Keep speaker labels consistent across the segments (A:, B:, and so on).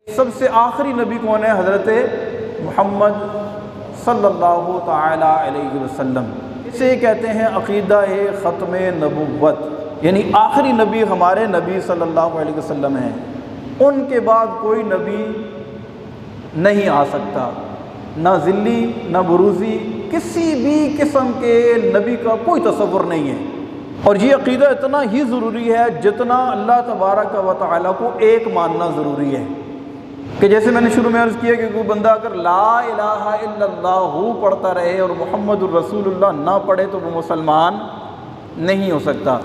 A: सबसे आखिरी नबी कौन है? हज़रत मोहम्मद सल्लल्लाहु ताला अलैहि वसल्लम। इसे कहते हैं अक़ीदा ख़त्म नबुव्वत, यानी आखिरी नबी हमारे नबी सल्लल्लाहु अलैहि वसल्लम हैं। उनके बाद कोई नबी नहीं आ सकता, ना ज़िल्ली ना बुरूज़ी, किसी भी किस्म के नबी का कोई तसव्वुर नहीं है। और ये अक़ीदा इतना ही ज़रूरी है जितना अल्लाह तबारक व तआला को एक मानना ज़रूरी है। कि जैसे मैंने शुरू में अर्ज़ किया कि कोई बंदा अगर ला इलाहा इल्लल्लाहु पढ़ता रहे और मुहम्मदुर रसूलुल्लाह ना पढ़े तो वो मुसलमान नहीं हो सकता।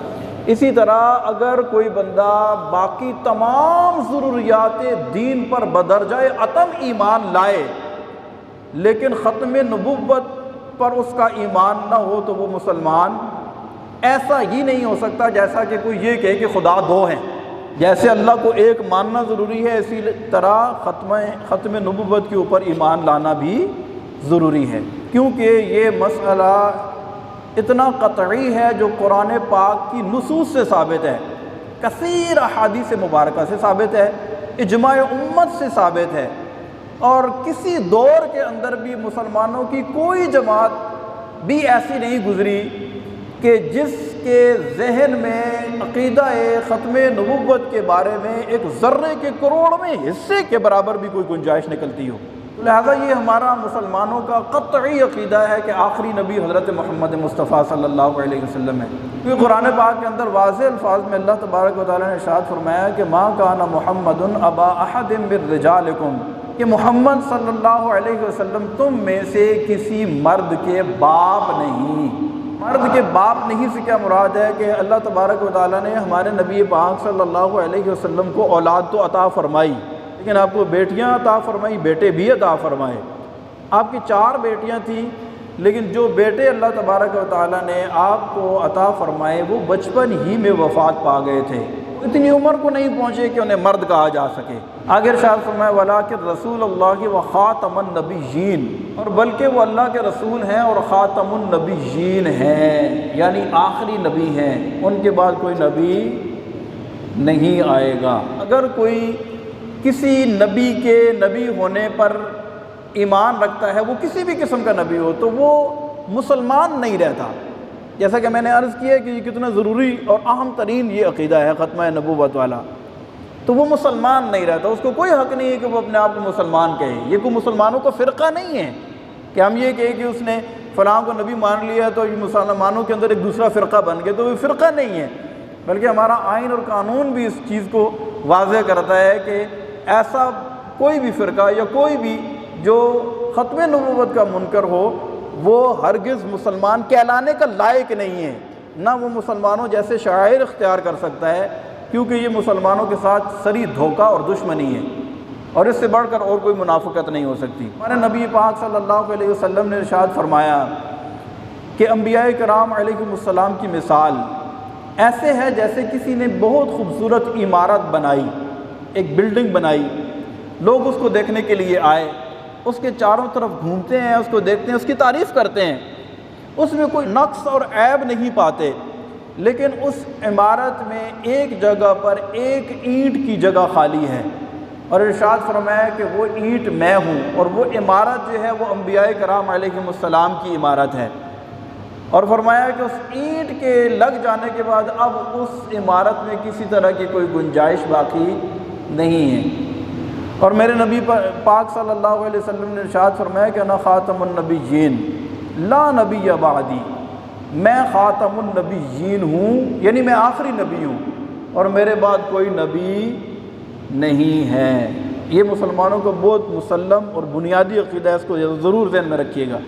A: इसी तरह अगर कोई बंदा बाकी तमाम ज़रूरियात दीन पर बदरजाए अतम ईमान लाए लेकिन ख़त्म नबुव्वत पर उसका ईमान ना हो तो वो मुसलमान ऐसा ही नहीं हो सकता। जैसा कि कोई ये कहे कि खुदा दो हैं, जैसे अल्लाह को एक मानना ज़रूरी है, इसी तरह ख़त्म नबुव्वत के ऊपर ईमान लाना भी ज़रूरी है। क्योंकि ये मसला इतना क़तई है जो कुरान पाक की नुसूस से साबित है, कसीर अहादीस मुबारका से साबित है, इजमा उम्मत से साबित है। और किसी दौर के अंदर भी मुसलमानों की कोई जमात भी ऐसी नहीं गुज़री कि जिसके जहन में अक़ीदा ख़त्म नबुव्वत के बारे में एक ज़र्रे के करोड़वें हिस्से के बराबर भी कोई गुंजाइश निकलती हो। लिहाजा ये हमारा मुसलमानों का क़त्ई अक़ीदा है कि आखिरी नबी हज़रत मोहम्मद मुस्तफ़ा सल्लल्लाहु अलैहि वसल्लम है। क्योंकि कुरान पाक के अंदर वाज़ेह अल्फाज में अल्लाह तबारक व तआला ने इरशाद फरमाया कि मा काना मुहम्मदुन अबा अहदिम मिर रिजालिकुम, कि मोहम्मद सल्लल्लाहु अलैहि वसल्लम तुम में से किसी मर्द के बाप नहीं। मर्द के बाप नहीं से क्या मुराद है कि अल्लाह तबारक व तआला ने हमारे नबी पाक सल्लल्लाहु अलैहि वसल्लम को औलाद तो अता फ़रमाई, लेकिन आपको बेटियां अता फ़रमाई, बेटे भी अता फ़रमाए। आपकी 4 बेटियां थीं, लेकिन जो बेटे अल्लाह तबारक व तआला ने आपको अता फ़रमाए वो बचपन ही में वफ़ात पा गए थे, इतनी उम्र को नहीं पहुँचे कि उन्हें मर्द कहा जा सके। आगे इरशाद फरमाया वलाकिन रसूलुल्लाह व ख़ातमुन नबिय्यीन, और बल्कि वो अल्लाह के रसूल हैं और ख़ातमुन नबिय्यीन हैं, यानी आखिरी नबी हैं, उनके बाद कोई नबी नहीं आएगा। अगर कोई किसी नबी के नबी होने पर ईमान रखता है, वो किसी भी किस्म का नबी हो, तो वो मुसलमान नहीं रहता। जैसा कि मैंने अर्ज़ किया कि ये कितना ज़रूरी और अहम तरीन ये अक़ीदा है ख़त्म नबुव्वत वाला, तो वो मुसलमान नहीं रहता। उसको कोई हक़ नहीं है कि वो अपने आप को मुसलमान कहे। ये कोई मुसलमानों का फ़िरक़ा नहीं है कि हम ये कहें कि उसने फ़लाँ को नबी मान लिया तो ये मुसलमानों के अंदर एक दूसरा फ़िरक़ा बन गया, तो वो फ़िरक़ा नहीं है। बल्कि हमारा आइन और कानून भी इस चीज़ को वाज़ेह करता है कि ऐसा कोई भी फ़िरक़ा या कोई भी जो ख़त्म नबुव्वत का मुनकर हो वो हरगिज़ मुसलमान कहलाने का लायक नहीं है, ना वो मुसलमानों जैसे शायर इख्तियार कर सकता है, क्योंकि ये मुसलमानों के साथ सरी धोखा और दुश्मनी है और इससे बढ़कर और कोई मुनाफ़िक़त नहीं हो सकती। हमारे नबी पाक सल्लल्लाहु अलैहि वसल्लम ने इरशाद फरमाया कि अंबिया कराम अलैहिमुस्सलाम की मिसाल ऐसे है जैसे किसी ने बहुत खूबसूरत इमारत बनाई, एक बिल्डिंग बनाई, लोग उसको देखने के लिए आए, उसके चारों तरफ घूमते हैं, उसको देखते हैं, उसकी तारीफ़ करते हैं, उसमें कोई नक्स और ऐब नहीं पाते, लेकिन उस इमारत में एक जगह पर एक ईंट की जगह खाली है और इरशाद फरमाया कि वो ईंट मैं हूँ और वो इमारत जो है वो अंबिया कराम अलैहिमुस्सलाम की इमारत है। और फरमाया कि उस ईंट के लग जाने के बाद अब उस इमारत में किसी तरह की कोई गुंजाइश बाकी नहीं है। और मेरे नबी पाक सल्लल्लाहु अलैहि वसल्लम ने इरशाद फरमाया कि अना ख़ातमुन नबिय्यीन ला नबिय्य बादी, मैं ख़ातमुन नबिय्यीन हूँ, यानी मैं आखिरी नबी हूँ और मेरे बाद कोई नबी नहीं है। ये मुसलमानों का बहुत मुसल्लम और बुनियादी अक़ीदा है, इसको ज़रूर ज़हन में रखिएगा।